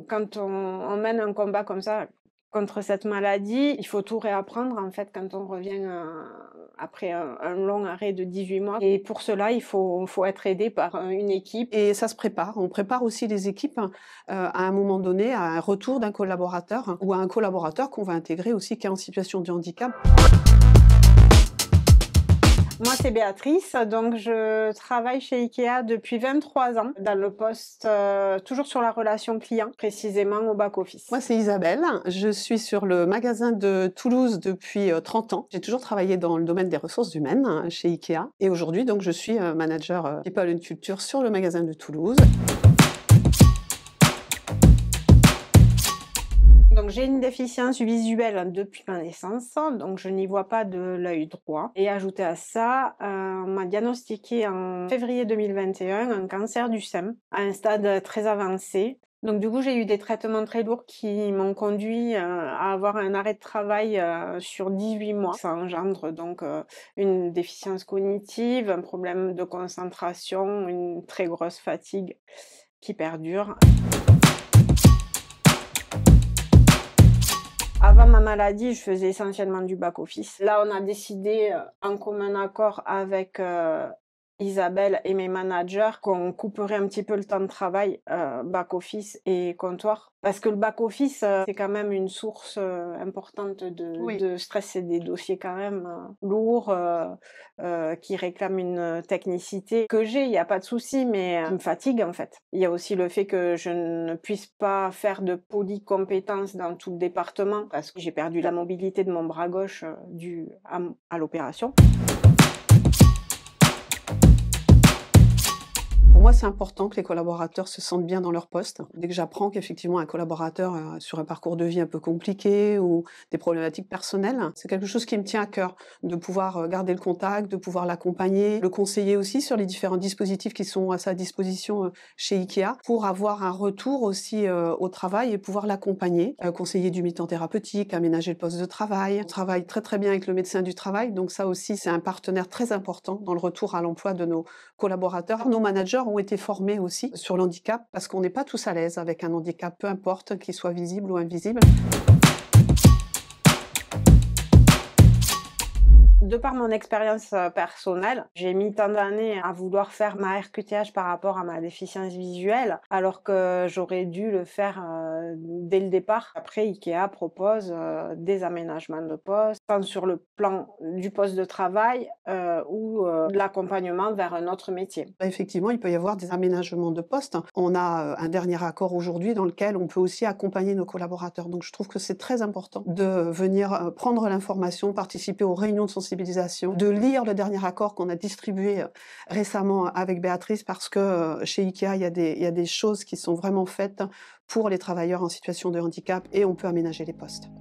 Quand on mène un combat comme ça contre cette maladie, il faut tout réapprendre en fait quand on revient, après un long arrêt de 18 mois et pour cela, il faut être aidé par, une équipe. Et ça se prépare. On prépare aussi les équipes, à un moment donné, à un retour d'un collaborateur ou à un collaborateur qu'on va intégrer aussi qui est en situation de handicap. Moi, c'est Béatrice, donc je travaille chez IKEA depuis 23 ans dans le poste, toujours sur la relation client, précisément au back office. Moi, c'est Isabelle. Je suis sur le magasin de Toulouse depuis 30 ans. J'ai toujours travaillé dans le domaine des ressources humaines chez IKEA. Et aujourd'hui, donc, je suis manager People and Culture sur le magasin de Toulouse. Donc j'ai une déficience visuelle depuis ma naissance, donc je n'y vois pas de l'œil droit et ajouté à ça, on m'a diagnostiqué en février 2021 un cancer du sein à un stade très avancé. Donc du coup, j'ai eu des traitements très lourds qui m'ont conduit, à avoir un arrêt de travail, sur 18 mois. Ça engendre donc, une déficience cognitive, un problème de concentration, une très grosse fatigue qui perdure. Avant ma maladie, je faisais essentiellement du back office. Là, on a décidé, en commun accord avec, Isabelle et mes managers qu'on couperait un petit peu le temps de travail, back office et comptoir. Parce que le back office, c'est quand même une source, importante Oui. de stress. C'est des dossiers quand même, lourds, qui réclament une technicité que j'ai, il y a pas de souci, mais, qui me fatigue en fait. Il y a aussi le fait que je ne puisse pas faire de polycompétences dans tout le département parce que j'ai perdu la mobilité de mon bras gauche, due à l'opération. Pour moi, c'est important que les collaborateurs se sentent bien dans leur poste. Dès que j'apprends qu'effectivement un collaborateur a sur un parcours de vie un peu compliqué ou des problématiques personnelles, c'est quelque chose qui me tient à cœur, de pouvoir garder le contact, de pouvoir l'accompagner, le conseiller aussi sur les différents dispositifs qui sont à sa disposition chez IKEA pour avoir un retour aussi au travail et pouvoir l'accompagner, conseiller du mi-temps thérapeutique, aménager le poste de travail. On travaille très très bien avec le médecin du travail, donc ça aussi c'est un partenaire très important dans le retour à l'emploi de nos collaborateurs. Nos managers ont été formés aussi sur l'handicap parce qu'on n'est pas tous à l'aise avec un handicap, peu importe qu'il soit visible ou invisible. De par mon expérience, personnelle, j'ai mis tant d'années à vouloir faire ma RQTH par rapport à ma déficience visuelle, alors que j'aurais dû le faire, dès le départ. Après, IKEA propose, des aménagements de poste, tant sur le plan du poste de travail, ou, de l'accompagnement vers un autre métier. Effectivement, il peut y avoir des aménagements de poste. On a un dernier accord aujourd'hui dans lequel on peut aussi accompagner nos collaborateurs. Donc je trouve que c'est très important de venir prendre l'information, participer aux réunions de sensibilisation, de lire le dernier accord qu'on a distribué récemment avec Béatrice parce que chez IKEA, il y a des choses qui sont vraiment faites pour les travailleurs en situation de handicap et on peut aménager les postes.